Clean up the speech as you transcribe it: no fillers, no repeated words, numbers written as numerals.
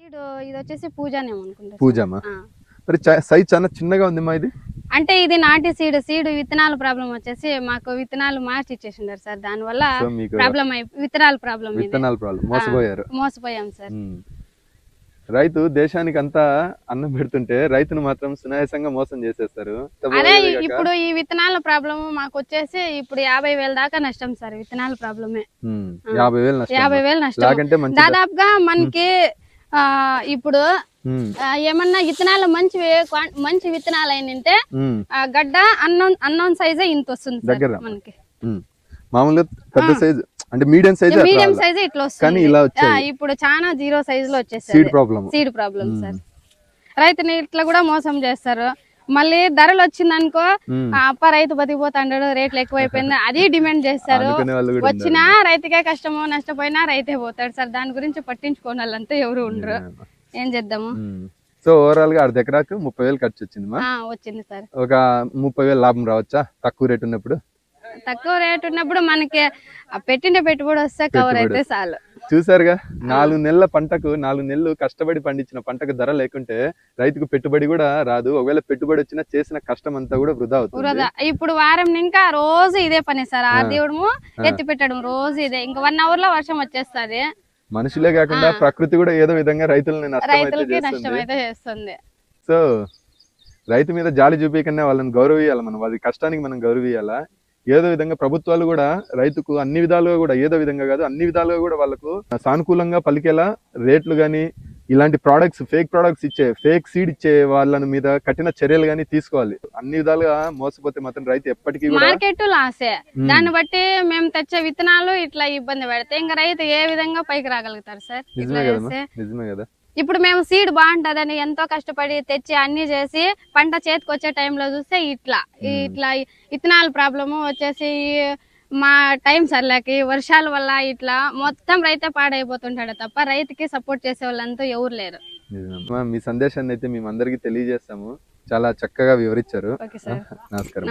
ఇది వచ్చేసి పూజానేమో అనుకుంటా. పూజమా? మరి సైజ్ చాలా చిన్నగా ఉంది మా ఇది. అంటే ఇది నాటి సీడ్ విత్తనాల ప్రాబ్లం వచ్చేసి మాకు విత్తనాలు మార్చి ఇచ్చేసిండారు సార్. దాని వల్ల ప్రాబ్లం విత్తనాల ప్రాబ్లం మోసపోయాం సార్. రైతు దేశానికి అంతా అన్నం పెడుతుంటే రైతును మాత్రం సునాయాసంగా మోసం చేసేస్తారు. అదే ఇప్పుడు ఈ విత్తనాల ప్రాబ్లం మాకు వచ్చేసి ఇప్పుడు 50,000 దాకా నష్టం సార్. విత్తనాల ప్రాబ్లమే 50,000 నష్టం. దాదాపుగా మనకి ఇప్పుడు ఏమన్నా విత్తనాలు మంచి విత్తనాలు అయినంటే గడ్డ అన్నోన్ సైజే ఇంత వస్తుంది దగ్గర మనకి. మామూలుగా పెద్ద సైజ్ అంటే మీడియం సైజ్ ఇట్లా వస్తుంది. ఇప్పుడు చాలా 0 సైజ్ లో వచ్చేసి సీడ్ ప్రాబ్లం సార్. రైతుని ఇట్లా కూడా మోసం చేస్తారు. మళ్ళీ ధరలు వచ్చిందనుకో అప్ప రైతు బతికిపోతాడు, రేట్లు ఎక్కువైపోయింది అది డిమాండ్ చేస్తారు. వచ్చినా రైతుకే కష్టమో, నష్టపోయినా రైతే పోతాడు సార్. దాని గురించి పట్టించుకోని వాళ్ళంతా ఎవరు ఉండరు. ఏం చేద్దాము. సో ఓవరాల్ గా 1/2 ఎకరాకు 30,000 ఖర్చు వచ్చింది సార్. ఒక 30,000 లాభం రావచ్చా తక్కువ రేట్ ఉన్నప్పుడు? తక్కువ రేట్ ఉన్నప్పుడు మనకి పెట్టిన పెట్టుబడి వస్తే కవర్ అయితే చాలు. చూసారుగా, 4 నెలల పంటకు 4 నెలలు కష్టపడి పండించిన పంటకు ధర లేకుంటే రైతుకు పెట్టుబడి కూడా రాదు. ఒకవేళ పెట్టుబడి వచ్చినా చేసిన కష్టం అంతా కూడా వృధా అవుతుంది. ఇప్పుడు వారం ఇంకా రోజు ఇదే పని సార్. ఆ దేవుడు ఎత్తి పెట్టడం రోజు ఇదే. ఇంకా 1 hour లో వర్షం వచ్చేస్తుంది. మనుషులే కాకుండా ప్రకృతి కూడా ఏదో విధంగా రైతులని నష్టం అయితే చేస్తుంది. సో రైతు మీద జాలి చూపించకుండా వాళ్ళని గౌరవియాలి. మనం వాళ్ళ కష్టానికి మనం గౌరవియాలా. ఏదో విధంగా ప్రభుత్వాలు కూడా రైతుకు అన్ని విధాలుగా కూడా, ఏదో విధంగా కాదు అన్ని విధాలుగా కూడా వాళ్ళకు సానుకూలంగా పలికేలా రేట్లు గానీ, ఇలాంటి ప్రోడక్ట్స్ ఫేక్ ప్రోడక్ట్స్ ఇచ్చే, ఫేక్ సీడ్ ఇచ్చే వాళ్ళ మీద కఠిన చర్యలు గానీ తీసుకోవాలి. అన్ని విధాలుగా మోసపోతే మాత్రం రైతు ఎప్పటికీ మార్కెట్ లాసే. దాన్ని బట్టి మేము తెచ్చే విత్తనాలు ఇట్లా ఇబ్బంది పెడితే ఇంకా రైతు ఏ విధంగా పైకి రాగలుగుతారు సార్? నిజమే కదా. ఇప్పుడు మేము సీడ్ బాగుంటదని ఎంతో కష్టపడి తెచ్చి అన్ని చేసి పంట చేతికి వచ్చే టైంలో చూస్తే ఇట్లా విత్తనాల ప్రాబ్లము వచ్చేసి మా టైం సర్లేకి వర్షాల వల్ల ఇట్లా మొత్తం రైతే పాడైపోతుంటాడు తప్ప రైతుకి సపోర్ట్ చేసే వాళ్ళంతా ఎవరు లేరు. మీ సందేశాన్ని అయితే మేము అందరికి తెలియజేస్తాము. చాలా చక్కగా వివరించారు. నమస్కారం.